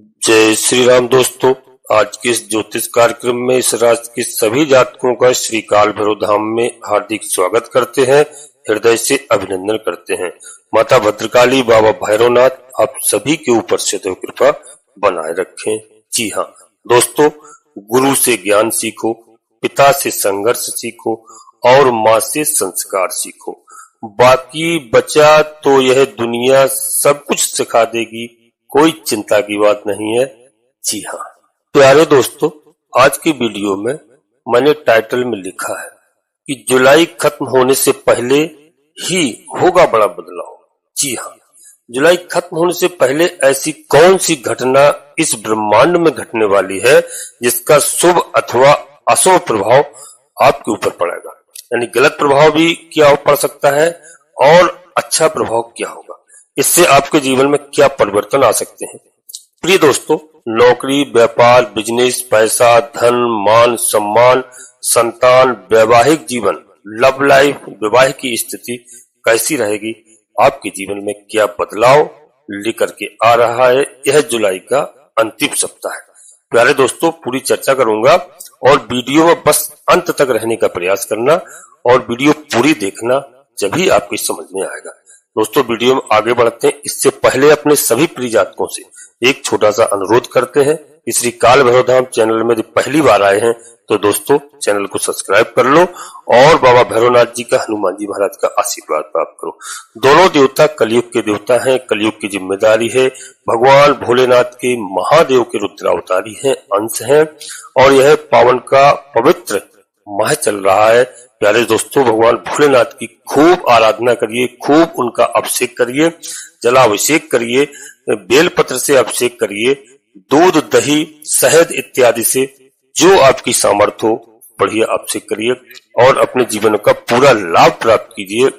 जय श्री राम दोस्तों। आज के इस ज्योतिष कार्यक्रम में इस राशि के सभी जातकों का श्री काल भैरव धाम में हार्दिक स्वागत करते हैं, हृदय से अभिनंदन करते हैं। माता भद्रकाली, बाबा भैरवनाथ आप सभी के ऊपर सदैव कृपा बनाए रखें। जी हाँ दोस्तों, गुरु से ज्ञान सीखो, पिता से संघर्ष सीखो और माँ से संस्कार सीखो। बाकी बचा तो यह दुनिया सब कुछ सिखा देगी, कोई चिंता की बात नहीं है। जी हाँ प्यारे दोस्तों, आज की वीडियो में मैंने टाइटल में लिखा है कि जुलाई खत्म होने से पहले ही होगा बड़ा बदलाव। जी हाँ, जुलाई खत्म होने से पहले ऐसी कौन सी घटना इस ब्रह्मांड में घटने वाली है जिसका शुभ अथवा अशुभ प्रभाव आपके ऊपर पड़ेगा, यानी गलत प्रभाव भी क्या पड़ सकता है और अच्छा प्रभाव क्या होगा, इससे आपके जीवन में क्या परिवर्तन आ सकते हैं। प्रिय दोस्तों, नौकरी, व्यापार, बिजनेस, पैसा, धन, मान, सम्मान, संतान, वैवाहिक जीवन, लव लाइफ, विवाह की स्थिति कैसी रहेगी, आपके जीवन में क्या बदलाव लेकर के आ रहा है, यह जुलाई का अंतिम सप्ताह है। प्यारे दोस्तों, पूरी चर्चा करूंगा और वीडियो में बस अंत तक रहने का प्रयास करना और वीडियो पूरी देखना, जभी आपको समझ में आएगा। दोस्तों, वीडियो में आगे बढ़ते हैं इससे पहले अपने सभी प्रिय जातकों से एक छोटा सा अनुरोध करते हैं कि श्री काल भैरव धाम चैनल में यदि पहली बार आए हैं तो दोस्तों चैनल को सब्सक्राइब कर लो और बाबा भैरवनाथ जी का, हनुमान जी महाराज का आशीर्वाद प्राप्त करो। दोनों देवता कलयुग के देवता हैं, कलयुग की जिम्मेदारी है, भगवान भोलेनाथ के महादेव के रुद्रावतारी हैं, अंश हैं और यह पावन का पवित्र माह चल रहा है। प्यारे दोस्तों, भगवान भोलेनाथ की खूब आराधना करिए, खूब उनका अभिषेक करिए, जलाभिषेक करिए, बेलपत्र से अभिषेक करिए, दूध, दही, शहद इत्यादि से जो आपकी सामर्थ्य हो बढ़िया अभिषेक करिए और अपने जीवन का पूरा लाभ प्राप्त कीजिए।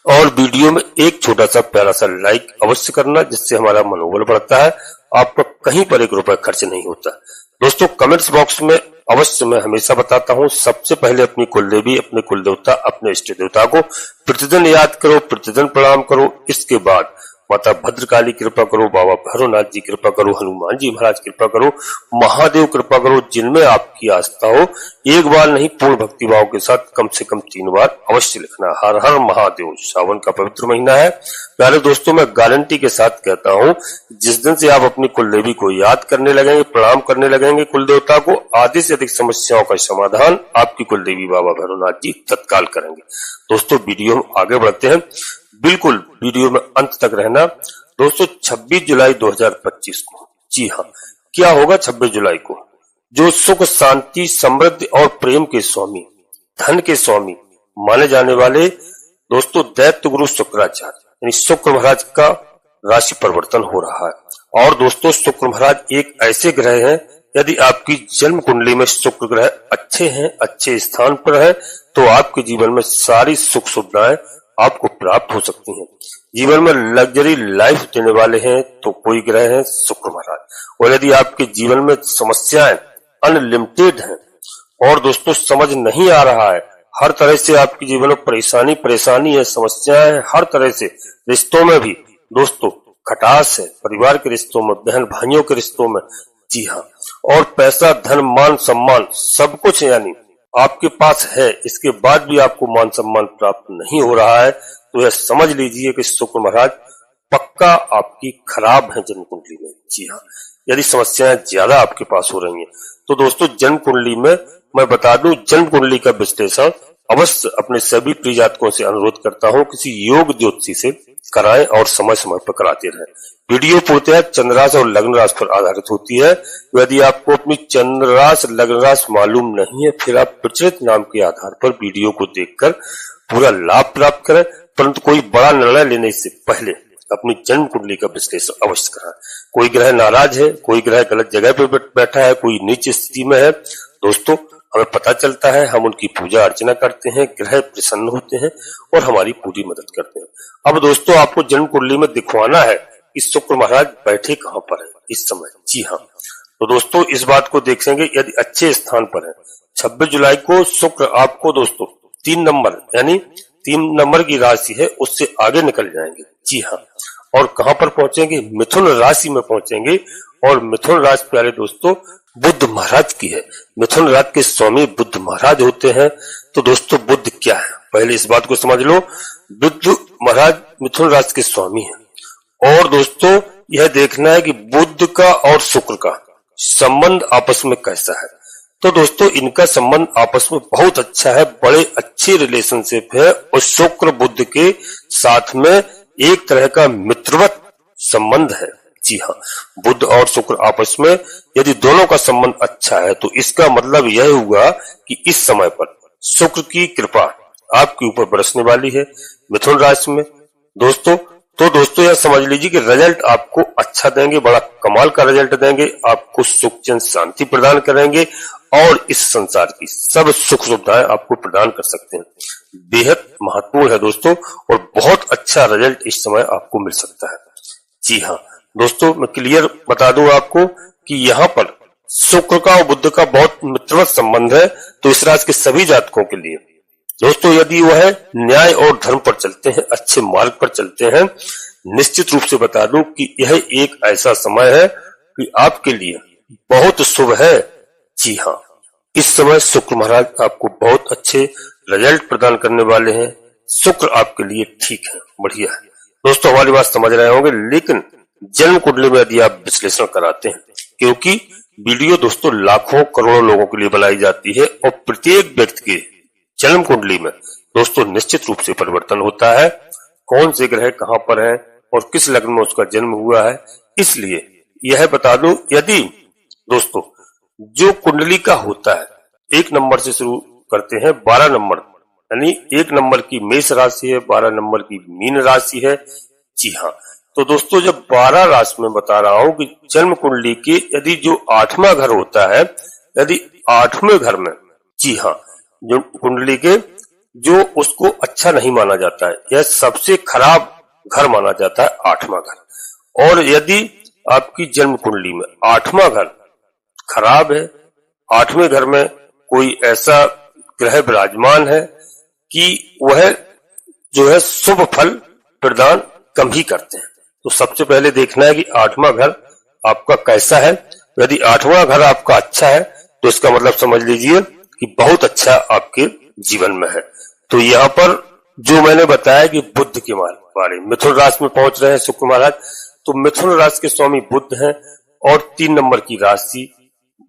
और वीडियो में एक छोटा सा प्यारा सा लाइक अवश्य करना, जिससे हमारा मनोबल बढ़ता है। आपका कहीं पर एक रुपया खर्च नहीं होता। दोस्तों, कमेंट्स बॉक्स में अवश्य मैं हमेशा बताता हूँ, सबसे पहले अपनी कुलदेवी, अपने कुल देवता, अपने इष्ट देवता को प्रतिदिन याद करो, प्रतिदिन प्रणाम करो। इसके बाद माता भद्रकाली कृपा करो, बाबा भैरवनाथ जी कृपा करो, हनुमान जी महाराज कृपा करो, महादेव कृपा करो, जिनमें आपकी आस्था हो। एक बार नहीं, पूर्ण भक्ति भाव के साथ कम से कम 3 बार अवश्य लिखना, हर हर महादेव। सावन का पवित्र महीना है। प्यारे दोस्तों, मैं गारंटी के साथ कहता हूँ, जिस दिन से आप अपनी कुलदेवी को याद करने लगेंगे, प्रणाम करने लगेंगे कुल देवता को, आधे से अधिक समस्याओं का समाधान आपकी कुलदेवी बाबा भैरवनाथ जी तत्काल करेंगे। दोस्तों, वीडियो में आगे बढ़ते हैं, बिल्कुल वीडियो में अंत तक रहना। दोस्तों, 26 जुलाई 2025 को, जी हाँ, क्या होगा 26 जुलाई को? जो सुख, शांति, समृद्धि और प्रेम के स्वामी, धन के स्वामी माने जाने वाले दोस्तों दैत्य गुरु शुक्राचार्य, यानी शुक्र महाराज का राशि परिवर्तन हो रहा है। और दोस्तों, शुक्र महाराज एक ऐसे ग्रह हैं, यदि आपकी जन्म कुंडली में शुक्र ग्रह अच्छे हैं, अच्छे स्थान पर है, तो आपके जीवन में सारी सुख सुविधाएं आपको प्राप्त हो सकती हैं। जीवन में लग्जरी लाइफ देने वाले हैं तो कोई ग्रह है शुक्र महाराज। और यदि आपके जीवन में समस्याएं अनलिमिटेड हैं और दोस्तों समझ नहीं आ रहा है, हर तरह से आपके जीवन में परेशानी है, समस्याएं हर तरह से, रिश्तों में भी दोस्तों खटास है, परिवार के रिश्तों में, बहन भाइयों के रिश्तों में, जी हाँ, और पैसा, धन, मान, सम्मान सब कुछ यानी आपके पास है, इसके बाद भी आपको मान सम्मान प्राप्त नहीं हो रहा है, तो यह समझ लीजिए कि शुक्र महाराज पक्का आपकी खराब है जन्म कुंडली में। जी हाँ, यदि समस्याएं ज्यादा आपके पास हो रही हैं तो दोस्तों जन्म कुंडली में मैं बता दूं, जन्म कुंडली का विश्लेषण अवश्य अपने सभी प्रिय जातकों से अनुरोध करता हूं किसी योग ज्योतिषी से कराएं और समय समय पर कराते रहें। वीडियो पूर्णतः चंद्राश और लग्न राशि पर आधारित होती है। यदि आपको अपनी चंद्राश लग्न राशि मालूम नहीं है, फिर आप प्रचलित नाम के आधार पर वीडियो को देखकर पूरा लाभ प्राप्त करें, परंतु कोई बड़ा निर्णय लेने से पहले अपनी जन्म कुंडली का विश्लेषण अवश्य कराएं। कोई ग्रह नाराज है, कोई ग्रह गलत जगह पर बैठा है, कोई नीच स्थिति में है, दोस्तों हमें पता चलता है, हम उनकी पूजा अर्चना करते हैं, ग्रह प्रसन्न होते हैं और हमारी पूरी मदद करते हैं। अब दोस्तों, आपको जन्म कुंडली में दिखवाना है कि शुक्र महाराज बैठे कहां पर है इस समय। जी हाँ, तो दोस्तों इस बात को देखेंगे, यदि अच्छे स्थान पर है 26 जुलाई को शुक्र आपको दोस्तों 3 नंबर यानी 3 नंबर की राशि है उससे आगे निकल जाएंगे। जी हाँ, और कहां पर पहुंचेंगे, मिथुन राशि में पहुंचेंगे। और मिथुन राशि प्यारे दोस्तों बुध महाराज की है। मिथुन राशि के स्वामी बुध महाराज होते हैं। तो दोस्तों बुध क्या है, पहले इस बात को समझ लो। बुध महाराज मिथुन राशि के स्वामी हैं। और दोस्तों यह देखना है कि बुध का और शुक्र का संबंध आपस में कैसा है। तो दोस्तों इनका संबंध आपस में बहुत अच्छा है, बड़े अच्छे रिलेशनशिप है। और शुक्र बुध के साथ में एक तरह का मित्रवत संबंध है। जी हाँ, बुध और शुक्र आपस में यदि दोनों का संबंध अच्छा है तो इसका मतलब यह हुआ कि इस समय पर शुक्र की कृपा आपके ऊपर बरसने वाली है मिथुन राशि में दोस्तों। तो दोस्तों यह समझ लीजिए कि रिजल्ट आपको अच्छा देंगे, बड़ा कमाल का रिजल्ट देंगे, आपको सुख चैन शांति प्रदान करेंगे और इस संसार की सब सुख सुविधाएं आपको प्रदान कर सकते हैं। बेहद महत्वपूर्ण है दोस्तों और बहुत अच्छा रिजल्ट इस समय आपको मिल सकता है। जी हाँ दोस्तों, मैं क्लियर बता दूं आपको कि यहाँ पर शुक्र का और बुध का बहुत मित्रवत संबंध है। तो इस राशि के सभी जातकों के लिए दोस्तों यदि वह न्याय और धर्म पर चलते हैं, अच्छे मार्ग पर चलते हैं, निश्चित रूप से बता दूं कि यह एक ऐसा समय है कि आपके लिए बहुत शुभ है। जी हाँ, इस समय शुक्र महाराज आपको बहुत अच्छे रिजल्ट प्रदान करने वाले हैं। शुक्र आपके लिए ठीक है, बढ़िया है दोस्तों। हमारी बात समझ रहे होंगे, लेकिन जन्म कुंडली में यदि आप विश्लेषण कराते हैं, क्योंकि वीडियो दोस्तों लाखों करोड़ों लोगों के लिए बनाई जाती है और प्रत्येक व्यक्ति के जन्म कुंडली में दोस्तों निश्चित रूप से परिवर्तन होता है। कौन से ग्रह कहां पर है और किस लग्न में उसका जन्म हुआ है, इसलिए यह बता दूं यदि दोस्तों जो कुंडली का होता है 1 नंबर से शुरू करते हैं 12 नंबर, यानी 1 नंबर की मेष राशि है, 12 नंबर की मीन राशि है। जी हाँ, तो दोस्तों जब 12 राशि में बता रहा हूं कि जन्म कुंडली के यदि जो 8वां घर होता है, यदि 8वें घर में, जी हाँ, जो कुंडली के जो उसको अच्छा नहीं माना जाता है, यह सबसे खराब घर माना जाता है 8वां घर। और यदि आपकी जन्म कुंडली में 8वां घर खराब है, 8वें घर में कोई ऐसा ग्रह विराजमान है कि वह जो है शुभ फल प्रदान कम ही करते हैं, तो सबसे पहले देखना है कि 8वां घर आपका कैसा है। यदि 8वां घर आपका अच्छा है तो इसका मतलब समझ लीजिए कि बहुत अच्छा आपके जीवन में है। तो यहाँ पर जो मैंने बताया कि बुध के बारे में मिथुन राशि में पहुंच रहे हैं शुक्र महाराज, तो मिथुन राशि के स्वामी बुध हैं और 3 नंबर की राशि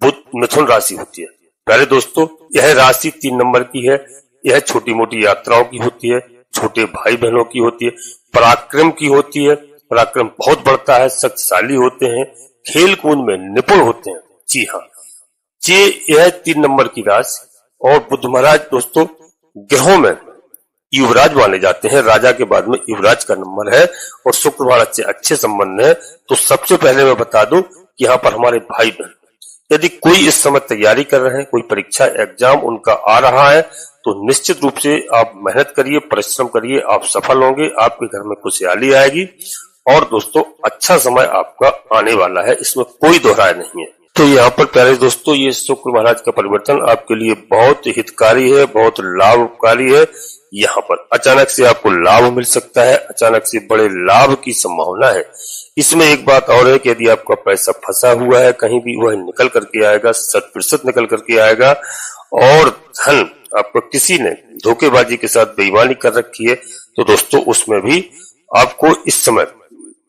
बुध मिथुन राशि होती है। प्यारे दोस्तों यह राशि 3 नंबर की है, यह छोटी मोटी यात्राओं की होती है, छोटे भाई बहनों की होती है, पराक्रम की होती है, पराक्रम बहुत बढ़ता है, शक्तिशाली होते हैं, खेल कूद में निपुण होते हैं। जी हाँ, यह 3 नंबर की राशि। और बुध महाराज दोस्तों ग्रहों में युवराज माने जाते हैं, राजा के बाद में युवराज का नंबर है और शुक्र महाराज से अच्छे संबंध है। तो सबसे पहले मैं बता दूं कि यहाँ पर हमारे भाई बहन यदि कोई इस समय तैयारी कर रहे हैं, कोई परीक्षा एग्जाम उनका आ रहा है, तो निश्चित रूप से आप मेहनत करिए, परिश्रम करिए, आप सफल होंगे, आपके घर में खुशहाली आएगी और दोस्तों अच्छा समय आपका आने वाला है, इसमें कोई दोहराय नहीं है। तो यहाँ पर प्यारे दोस्तों ये शुक्र महाराज का परिवर्तन आपके लिए बहुत हितकारी है, बहुत लाभकारी है। यहाँ पर अचानक से आपको लाभ मिल सकता है, अचानक से बड़े लाभ की संभावना है। इसमें एक बात और है कि यदि आपका पैसा फंसा हुआ है कहीं भी, वह निकल करके आएगा, 100% निकल करके आएगा। और धन आपको किसी ने धोखेबाजी के साथ बेईमानी कर रखी है तो दोस्तों उसमें भी आपको इस समय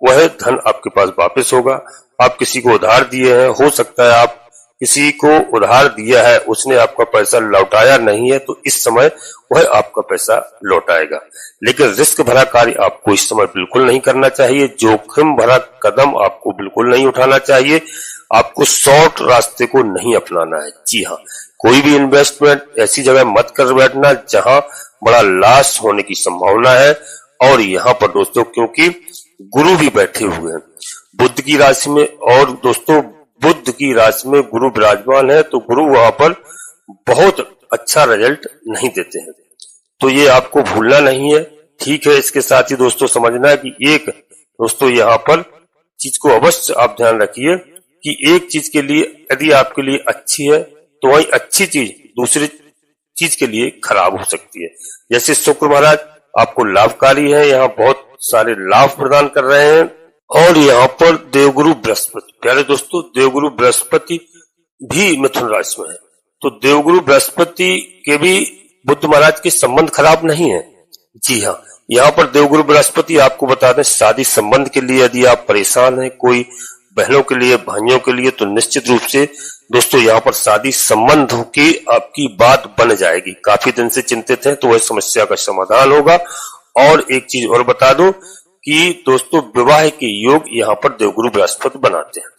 वह धन आपके पास वापस होगा। आप किसी को उधार दिए हैं, हो सकता है आप किसी को उधार दिया है, उसने आपका पैसा लौटाया नहीं है, तो इस समय वह आपका पैसा लौटाएगा। लेकिन रिस्क भरा कार्य आपको इस समय बिल्कुल नहीं करना चाहिए, जोखिम भरा कदम आपको बिल्कुल नहीं उठाना चाहिए, आपको शॉर्ट रास्ते को नहीं अपनाना है। जी हाँ, कोई भी इन्वेस्टमेंट ऐसी जगह मत कर बैठना जहां बड़ा लॉस होने की संभावना है। और यहाँ पर दोस्तों क्योंकि गुरु भी बैठे हुए हैं बुध की राशि में, और दोस्तों बुध की राशि में गुरु विराजमान है, तो गुरु वहां पर बहुत अच्छा रिजल्ट नहीं देते हैं, तो ये आपको भूलना नहीं है। ठीक है, इसके साथ ही दोस्तों समझना है कि एक दोस्तों यहाँ पर चीज को अवश्य आप ध्यान रखिए कि एक चीज के लिए यदि आपके लिए अच्छी है तो वही अच्छी चीज दूसरी चीज के लिए खराब हो सकती है। जैसे शुक्र महाराज आपको लाभकारी है, यहाँ बहुत सारे लाभ प्रदान कर रहे हैं। और यहाँ पर देवगुरु बृहस्पति, प्यारे दोस्तों, देवगुरु बृहस्पति भी मिथुन राशि में है। तो देवगुरु बृहस्पति के भी बुद्ध महाराज के संबंध खराब नहीं है। जी हाँ, यहाँ पर देवगुरु बृहस्पति आपको बता दें, शादी संबंध के लिए यदि आप परेशान हैं, कोई बहनों के लिए, भाइयों के लिए, तो निश्चित रूप से दोस्तों यहाँ पर शादी संबंध की आपकी बात बन जाएगी। काफी दिन से चिंतित हैं तो वह समस्या का समाधान होगा। और एक चीज और बता दूं कि दोस्तों विवाह के योग यहाँ पर देवगुरु बृहस्पति बनाते हैं।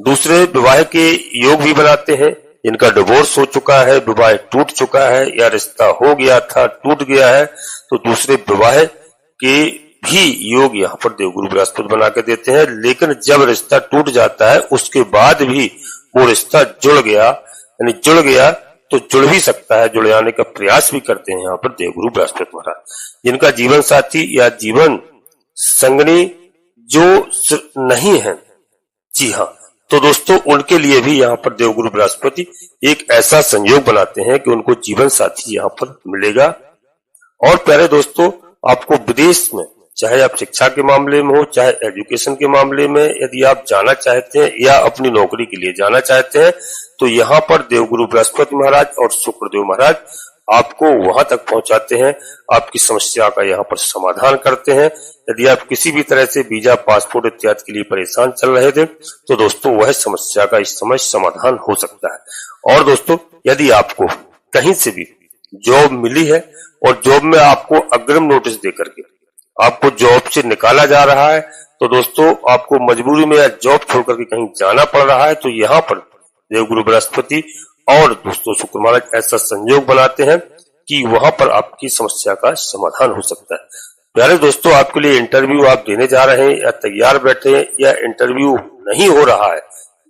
दूसरे विवाह के योग भी बनाते हैं। जिनका डिवोर्स हो चुका है, विवाह टूट चुका है या रिश्ता हो गया था टूट गया है, तो दूसरे विवाह के भी योग यहाँ पर देवगुरु बृहस्पति बना के देते हैं। लेकिन जब रिश्ता टूट जाता है उसके बाद भी वो रिश्ता जुड़ गया, यानी जुड़ गया तो जुड़ भी सकता है, जुड़ जाने का प्रयास भी करते हैं यहाँ पर देवगुरु बृहस्पति महाराज। जिनका जीवन साथी या जीवन संगनी जो नहीं है, जी हाँ, तो दोस्तों उनके लिए भी यहाँ पर देवगुरु बृहस्पति एक ऐसा संयोग बनाते हैं कि उनको जीवन साथी यहाँ पर मिलेगा। और प्यारे दोस्तों, आपको विदेश में, चाहे आप शिक्षा के मामले में हो, चाहे एजुकेशन के मामले में, यदि आप जाना चाहते हैं या अपनी नौकरी के लिए जाना चाहते हैं, तो यहाँ पर देवगुरु बृहस्पति महाराज और शुक्रदेव महाराज आपको वहां तक पहुंचाते हैं, आपकी समस्या का यहाँ पर समाधान करते हैं। यदि आप किसी भी तरह से वीजा, पासपोर्ट इत्यादि के लिए परेशान चल रहे थे, तो दोस्तों वह समस्या का इस समय समाधान हो सकता है। और दोस्तों, यदि आपको कहीं से भी जॉब मिली है और जॉब में आपको अग्रिम नोटिस देकर के आपको जॉब से निकाला जा रहा है, तो दोस्तों आपको मजबूरी में या जॉब छोड़कर के कहीं जाना पड़ रहा है, तो यहाँ पर देवगुरु बृहस्पति और दोस्तों शुक्र महाराज ऐसा संयोग बनाते हैं कि वहां पर आपकी समस्या का समाधान हो सकता है। प्यारे दोस्तों, आपके लिए इंटरव्यू आप देने जा रहे हैं या तैयार बैठे हैं या इंटरव्यू नहीं हो रहा है,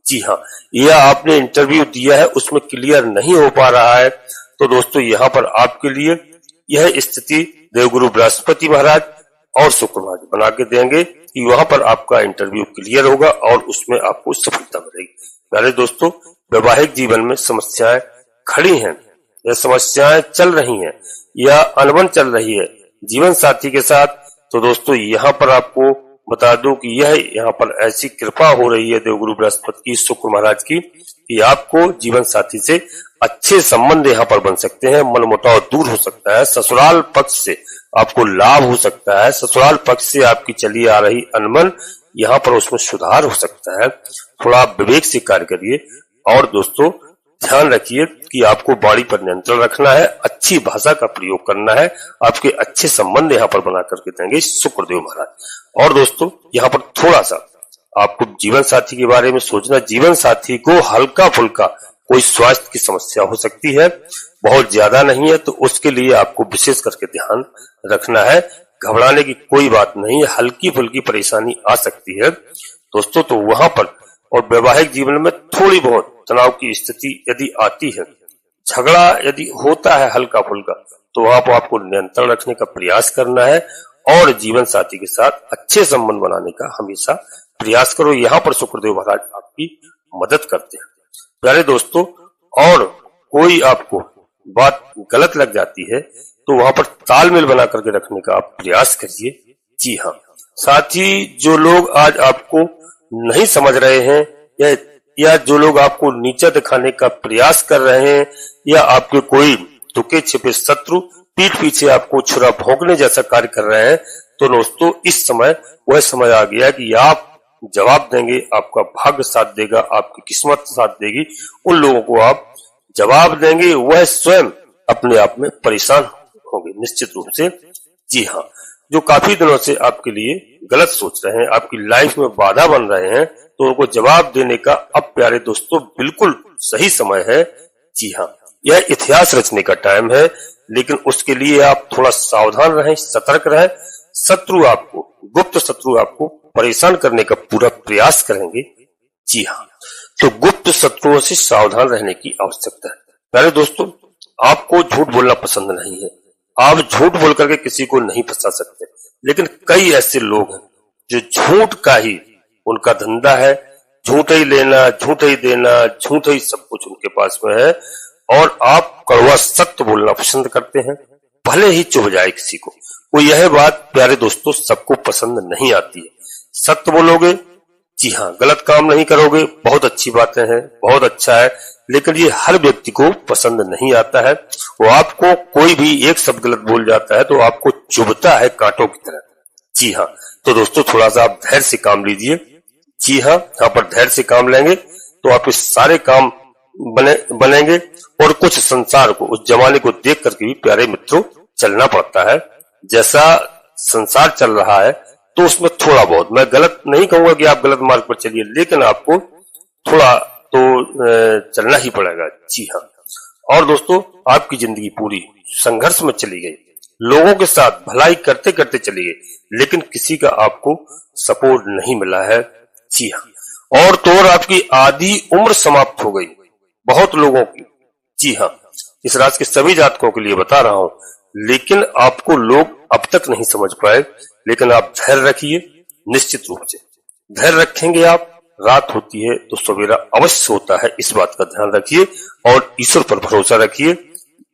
जी हाँ, या आपने इंटरव्यू दिया है उसमें क्लियर नहीं हो पा रहा है, तो दोस्तों यहाँ पर आपके लिए यह स्थिति देवगुरु बृहस्पति महाराज और शुक्र महाराज बना के देंगे कि वहां पर आपका इंटरव्यू क्लियर होगा और उसमें आपको सफलता मिलेगी। प्यारे दोस्तों, वैवाहिक जीवन में समस्याएं खड़ी हैं या समस्याएं चल रही हैं या अनबन चल रही है जीवन साथी के साथ, तो दोस्तों यहाँ पर आपको बता दूं कि यह यहाँ पर ऐसी कृपा हो रही है देवगुरु बृहस्पति की, शुक्र महाराज की, कि आपको जीवन साथी से अच्छे संबंध यहाँ पर बन सकते हैं, मनमुटाव दूर हो सकता है, ससुराल पक्ष से आपको लाभ हो सकता है, ससुराल पक्ष से आपकी चली आ रही अनबन यहाँ पर उसमें सुधार हो सकता है। थोड़ा आप विवेक से कार्य करिए। और दोस्तों ध्यान रखिए कि आपको वाणी पर नियंत्रण रखना है, अच्छी भाषा का प्रयोग करना है, आपके अच्छे संबंध यहाँ पर बना करके देंगे शुक्रदेव महाराज। और दोस्तों यहाँ पर थोड़ा सा आपको जीवन साथी के बारे में सोचना, जीवन साथी को हल्का फुल्का कोई स्वास्थ्य की समस्या हो सकती है, बहुत ज्यादा नहीं है, तो उसके लिए आपको विशेष करके ध्यान रखना है। घबराने की कोई बात नहीं है, हल्की फुल्की परेशानी आ सकती है दोस्तों, तो वहां पर और वैवाहिक जीवन में थोड़ी बहुत तनाव की स्थिति यदि आती है, झगड़ा यदि होता है हल्का फुल्का, तो वहां पर आपको नियंत्रण रखने का प्रयास करना है और जीवन साथी के साथ अच्छे संबंध बनाने का हमेशा प्रयास करो। यहाँ पर शुक्रदेव महाराज आपकी मदद करते हैं। प्यारे दोस्तों, और कोई आपको बात गलत लग जाती है तो वहां पर तालमेल बना करके रखने का आप प्रयास करिए। जी हाँ, साथ ही जो लोग आज आपको नहीं समझ रहे हैं या जो लोग आपको नीचा दिखाने का प्रयास कर रहे हैं या आपके कोई छुपे छिपे शत्रु पीठ पीछे आपको छुरा भोंकने जैसा कार्य कर रहे हैं, तो दोस्तों इस समय वह समय आ गया कि आप जवाब देंगे, आपका भाग्य साथ देगा, आपकी किस्मत साथ देगी, उन लोगों को आप जवाब देंगे, वह स्वयं अपने आप में परेशान होंगे निश्चित रूप से। जी हाँ, जो काफी दिनों से आपके लिए गलत सोच रहे हैं, आपकी लाइफ में बाधा बन रहे हैं, तो उनको जवाब देने का अब प्यारे दोस्तों बिल्कुल सही समय है। जी हाँ, यह इतिहास रचने का टाइम है, लेकिन उसके लिए आप थोड़ा सावधान रहें, सतर्क रहें। शत्रु आपको, गुप्त शत्रु आपको परेशान करने का पूरा प्रयास करेंगे। जी हाँ, तो गुप्त शत्रुओं से सावधान रहने की आवश्यकता है। प्यारे दोस्तों, आपको झूठ बोलना पसंद नहीं है, आप झूठ बोल करके किसी को नहीं फंसा सकते, लेकिन कई ऐसे लोग हैं जो झूठ का ही उनका धंधा है, झूठ ही लेना, झूठ ही देना, झूठ ही सब कुछ उनके पास में है, और आप कड़वा सत्य बोलना पसंद करते हैं, भले ही चुभ जाए किसी को, वो यह बात प्यारे दोस्तों सबको पसंद नहीं आती है। सत्य बोलोगे, जी हाँ, गलत काम नहीं करोगे, बहुत अच्छी बातें हैं, बहुत अच्छा है, लेकिन ये हर व्यक्ति को पसंद नहीं आता है। वो आपको कोई भी एक शब्द गलत बोल जाता है तो आपको चुभता है कांटों की तरह। जी हाँ, तो दोस्तों थोड़ा सा आप धैर्य से काम लीजिए। जी हाँ, यहाँ पर धैर्य से काम लेंगे तो आपके सारे काम बनेंगे। और कुछ संसार को, उस जमाने को देख करके भी प्यारे मित्रों चलना पड़ता है। जैसा संसार चल रहा है तो उसमें थोड़ा बहुत, मैं गलत नहीं कहूंगा कि आप गलत मार्ग पर चलिए, लेकिन आपको थोड़ा तो चलना ही पड़ेगा। जी हाँ, और दोस्तों आपकी जिंदगी पूरी संघर्ष में चली गई, लोगों के साथ भलाई करते करते चली गई, लेकिन किसी का आपको सपोर्ट नहीं मिला है। जी हाँ, और तो और आपकी आधी उम्र समाप्त हो गई बहुत लोगों की। जी हाँ, इस राशि के सभी जातकों के लिए बता रहा हूं, लेकिन आपको लोग अब तक नहीं समझ पाए। लेकिन आप धैर्य रखिए, निश्चित रूप से धैर्य रखेंगे आप, रात होती है तो सवेरा अवश्य होता है, इस बात का ध्यान रखिए और ईश्वर पर भरोसा रखिए।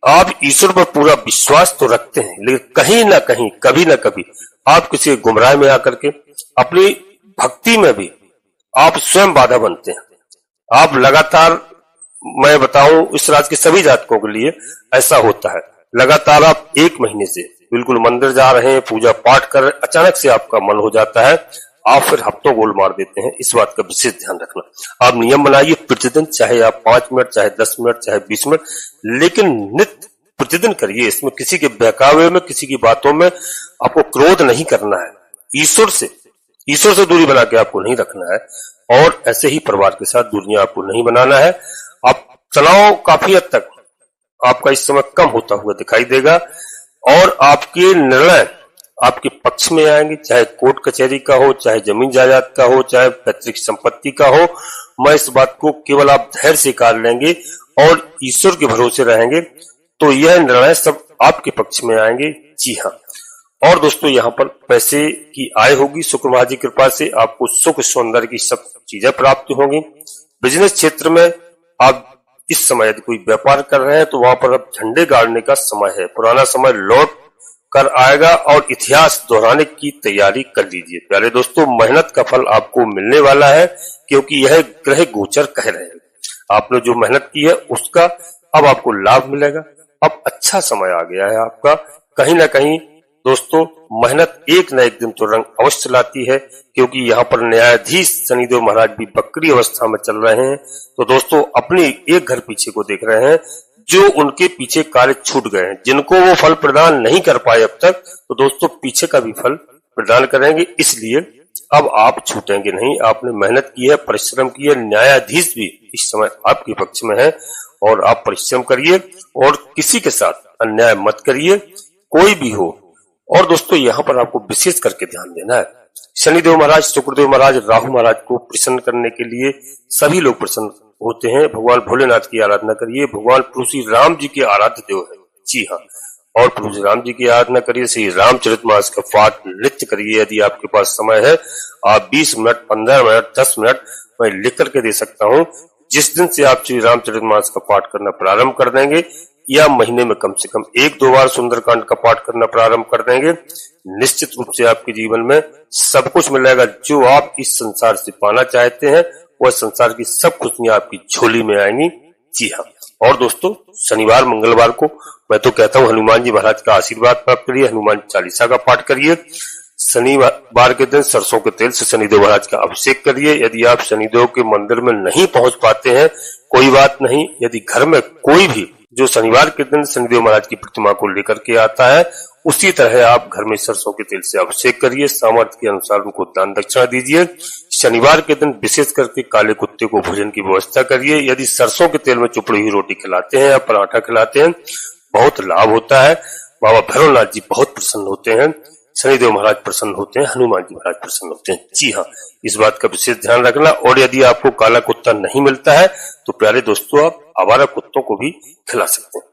आप ईश्वर पर पूरा विश्वास तो रखते हैं, लेकिन कहीं ना कहीं, कभी ना कभी आप किसी गुमराह में आकर के अपनी भक्ति में भी आप स्वयं बाधा बनते हैं। आप लगातार, मैं बताऊं इस राशि के सभी जातकों के लिए ऐसा होता है, लगातार आप एक महीने से बिल्कुल मंदिर जा रहे हैं, पूजा पाठ कर रहे हैं, अचानक से आपका मन हो जाता है, आप फिर हफ्तों गोल मार देते हैं। इस बात का विशेष ध्यान रखना। आप नियम बनाइए प्रतिदिन, चाहे आप 5 मिनट, चाहे 10 मिनट, चाहे 20 मिनट, लेकिन नित्य प्रतिदिन करिए। इसमें किसी के बहकावे में, किसी की बातों में आपको क्रोध नहीं करना है। ईश्वर से दूरी बना के आपको नहीं रखना है, और ऐसे ही परिवार के साथ दूरियां आपको नहीं बनाना है। आप तनाव काफी हद तक आपका इस समय कम होता हुआ दिखाई देगा, और आपके निर्णय आपके पक्ष में आएंगे, चाहे कोर्ट कचहरी का हो, चाहे जमीन जायदाद का हो, चाहे पैतृक संपत्ति का हो। मैं इस बात को केवल आप धैर्य से कार लेंगे और ईश्वर के भरोसे रहेंगे तो यह निर्णय सब आपके पक्ष में आएंगे। जी हाँ, और दोस्तों यहाँ पर पैसे की आय होगी, शुक्र महाराज की कृपा से आपको सुख सौंदर्य की सब चीजें प्राप्त होंगी। बिजनेस क्षेत्र में आप इस समय यदि कोई व्यापार कर रहे हैं तो वहां पर अब झंडे गाड़ने का समय है, पुराना समय लौट कर आएगा और इतिहास दोहराने की तैयारी कर लीजिए। प्यारे दोस्तों, मेहनत का फल आपको मिलने वाला है, क्योंकि यह ग्रह गोचर कह रहे हैं। आपने जो मेहनत की है उसका अब आपको लाभ मिलेगा। अब अच्छा समय आ गया है आपका। कहीं ना कहीं दोस्तों मेहनत एक न एक दिन तो रंग अवश्य लाती है, क्योंकि यहाँ पर न्यायाधीश शनिदेव महाराज भी वक्री अवस्था में चल रहे हैं। तो दोस्तों अपने एक घर पीछे को देख रहे हैं, जो उनके पीछे कार्य छूट गए हैं, जिनको वो फल प्रदान नहीं कर पाए अब तक, तो दोस्तों पीछे का भी फल प्रदान करेंगे। इसलिए अब आप छूटेंगे नहीं। आपने मेहनत की है, परिश्रम की है, न्यायाधीश भी इस समय आपके पक्ष में है, और आप परिश्रम करिए और किसी के साथ अन्याय मत करिए, कोई भी हो। और दोस्तों यहाँ पर आपको विशेष करके ध्यान देना है, शनिदेव महाराज, शुक्रदेव महाराज, राहु महाराज को प्रसन्न करने के लिए सभी लोग प्रसन्न होते हैं। भगवान भोलेनाथ की आराधना करिए। भगवान प्रभु श्री राम जी के आराध्य देव है। जी हाँ, और प्रभु श्री राम जी की आराधना करिए। श्री रामचरितमानस का पाठ नित्य करिए। यदि आपके पास समय है, आप 20 मिनट, 15 मिनट, 10 मिनट मैं लिख करके दे सकता हूँ। जिस दिन से आप श्री रामचरितमानस का पाठ करना प्रारंभ कर देंगे, या महीने में कम से कम 1-2 बार सुंदरकांड का पाठ करना प्रारंभ कर देंगे, निश्चित रूप से आपके जीवन में सब कुछ मिलेगा जो आप इस संसार से पाना चाहते हैं। वह संसार की सब खुशियां आपकी झोली में आएंगी। जी हाँ, और दोस्तों शनिवार मंगलवार को मैं तो कहता हूँ हनुमान जी महाराज का आशीर्वाद प्राप्त करिए, हनुमान चालीसा का पाठ करिए। शनिवार के दिन सरसों के तेल से शनिदेव महाराज का अभिषेक करिए। यदि आप शनिदेव के मंदिर में नहीं पहुंच पाते हैं, कोई बात नहीं, यदि घर में कोई भी जो शनिवार के दिन शनिदेव महाराज की प्रतिमा को लेकर के आता है, उसी तरह आप घर में सरसों के तेल से अभिषेक करिए। सामर्थ्य के अनुसार उनको दान दक्षिणा दीजिए। शनिवार के दिन विशेष करके काले कुत्ते को भोजन की व्यवस्था करिए। यदि सरसों के तेल में चुपड़ी हुई रोटी खिलाते हैं या पराठा खिलाते हैं, बहुत लाभ होता है। बाबा भैरवनाथ जी बहुत प्रसन्न होते हैं, शनिदेव महाराज प्रसन्न होते हैं, हनुमान जी महाराज प्रसन्न होते हैं। जी हाँ, इस बात का विशेष ध्यान रखना। और यदि आपको काला कुत्ता नहीं मिलता है तो प्यारे दोस्तों आप आवारा कुत्तों को भी खिला सकते हैं।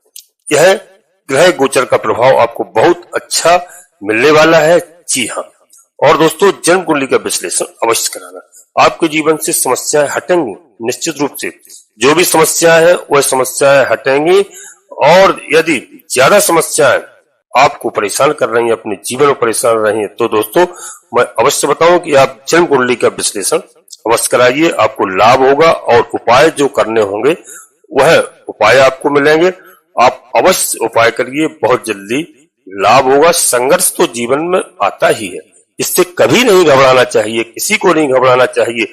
यह ग्रह गोचर का प्रभाव आपको बहुत अच्छा मिलने वाला है। जी हाँ, और दोस्तों जन्म कुंडली का विश्लेषण अवश्य कराना। आपके जीवन से समस्याएं हटेंगी, निश्चित रूप से जो भी समस्याएं हैं वह समस्याएं हटेंगी। और यदि ज्यादा समस्याएं आपको परेशान कर रही हैं, अपने जीवन में परेशान रही हैं, तो दोस्तों मैं अवश्य बताऊं कि आप जन्म कुंडली का विश्लेषण अवश्य कराइए, आपको लाभ होगा और उपाय जो करने होंगे वह उपाय आपको मिलेंगे। आप अवश्य उपाय करिए, बहुत जल्दी लाभ होगा। संघर्ष तो जीवन में आता ही है, इससे कभी नहीं घबराना चाहिए, किसी को नहीं घबराना चाहिए।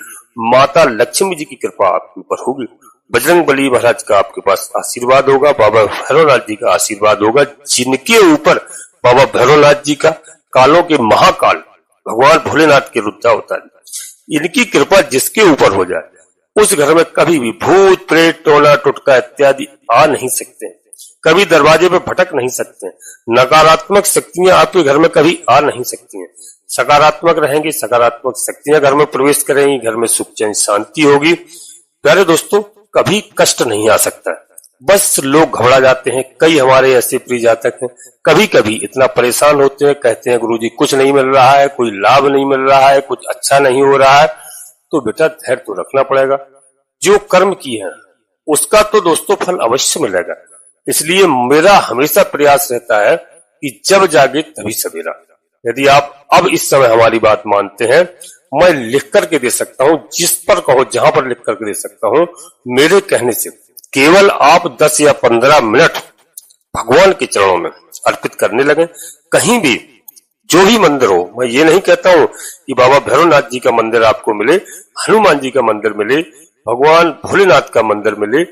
माता लक्ष्मी जी की कृपा आपके ऊपर होगी, बजरंगबली महाराज का आपके पास आशीर्वाद होगा, बाबा भैरवनाथ जी का आशीर्वाद होगा। जिनके ऊपर बाबा भैरवनाथ जी का कालों के महाकाल भगवान भोलेनाथ के रुद्रावतार, इनकी कृपा जिसके ऊपर हो जाए उस घर में कभी भी भूत प्रेत टोना टुटका इत्यादि आ नहीं सकते, कभी दरवाजे पे भटक नहीं सकते, नकारात्मक शक्तियां आपके घर में कभी आ नहीं सकती हैं। सकारात्मक रहेंगी, सकारात्मक शक्तियां घर में प्रवेश करेंगी, घर में सुख चैन शांति होगी। प्यारे दोस्तों, कभी कष्ट नहीं आ सकता, बस लोग घबरा जाते हैं। कई हमारे ऐसे प्रिय जातक हैं कभी कभी इतना परेशान होते हैं, कहते हैं गुरुजी कुछ नहीं मिल रहा है, कोई लाभ नहीं मिल रहा है, कुछ अच्छा नहीं हो रहा है। तो बेटा धैर्य तो रखना पड़ेगा, जो कर्म किए हैं उसका तो दोस्तों फल अवश्य मिलेगा। इसलिए मेरा हमेशा प्रयास रहता है कि जब जागे तभी सवेरा। यदि आप अब इस समय हमारी बात मानते हैं, मैं लिख करके दे सकता हूं, जिस पर कहो जहां पर लिख करके दे सकता हूं। मेरे कहने से केवल आप 10 या 15 मिनट भगवान के चरणों में अर्पित करने लगे। कहीं भी जो भी मंदिर हो, मैं ये नहीं कहता हूं कि बाबा भैरवनाथ जी का मंदिर आपको मिले, हनुमान जी का मंदिर मिले, भगवान भोलेनाथ का मंदिर मिले,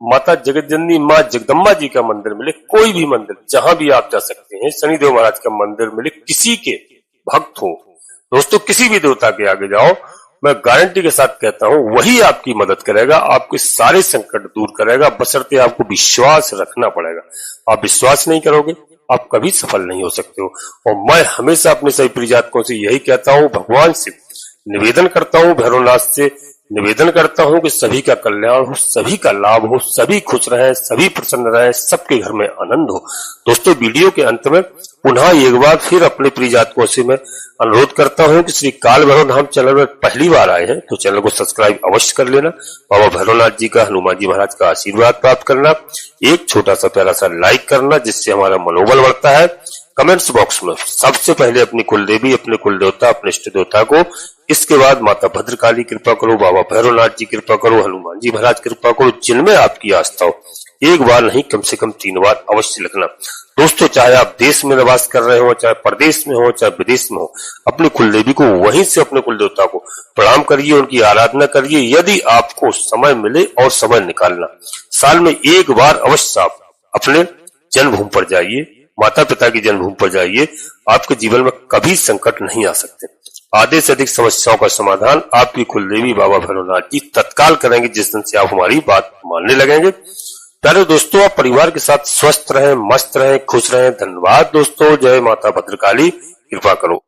माता जगतजननी माँ जगदम्बा जी का मंदिर मिले, कोई भी मंदिर जहां भी आप जा सकते हैं, शनिदेव महाराज का मंदिर मिले, किसी के भक्त हो दोस्तों, किसी भी देवता के आगे जाओ, मैं गारंटी के साथ कहता हूं वही आपकी मदद करेगा, आपके सारे संकट दूर करेगा, बशर्ते आपको विश्वास रखना पड़ेगा। आप विश्वास नहीं करोगे आप कभी सफल नहीं हो सकते हो। और मैं हमेशा अपने सभी प्रियजातकों से यही कहता हूं, भगवान से निवेदन करता हूं, भैरवनाथ से निवेदन करता हूं कि सभी का कल्याण हो, सभी का लाभ हो, सभी खुश रहें, सभी प्रसन्न रहें, सबके घर में आनंद हो। दोस्तों, वीडियो के अंत में पुनः एक बार फिर अपने प्रिय जातकों से मैं अनुरोध करता हूं कि श्री काल भैरव धाम चैनल में पहली बार आए हैं तो चैनल को सब्सक्राइब अवश्य कर लेना, बाबा भैरवनाथ जी का, हनुमान जी महाराज का आशीर्वाद प्राप्त करना, एक छोटा सा प्यारा सा लाइक करना जिससे हमारा मनोबल बढ़ता है। कमेंट्स बॉक्स में सबसे पहले अपनी कुलदेवी, अपने कुल देवता, अपने इष्ट देवता को, इसके बाद माता भद्रकाली कृपा करो, बाबा भैरवनाथ जी कृपा करो, हनुमान जी महाराज कृपा करो, जिनमें आपकी आस्था हो। एक बार नहीं कम से कम 3 बार अवश्य लिखना। दोस्तों, चाहे आप देश में निवास कर रहे हो, चाहे प्रदेश में हो, चाहे विदेश में हो, अपनी कुलदेवी को वहीं से अपने कुल देवता को प्रणाम करिए, उनकी आराधना करिए। यदि आपको समय मिले और समय निकालना, साल में एक बार अवश्य आप अपने जन्मभूमि पर जाइए, माता पिता की जन्मभूमि पर जाइए, आपके जीवन में कभी संकट नहीं आ सकते। आधे से अधिक समस्याओं का समाधान आपकी कुलदेवी बाबा भैरवनाथ जी तत्काल करेंगे, जिस दिन से आप हमारी बात मानने लगेंगे। प्यारे दोस्तों, आप परिवार के साथ स्वस्थ रहें, मस्त रहें, खुश रहें। धन्यवाद दोस्तों। जय माता भद्रकाली, कृपा करो।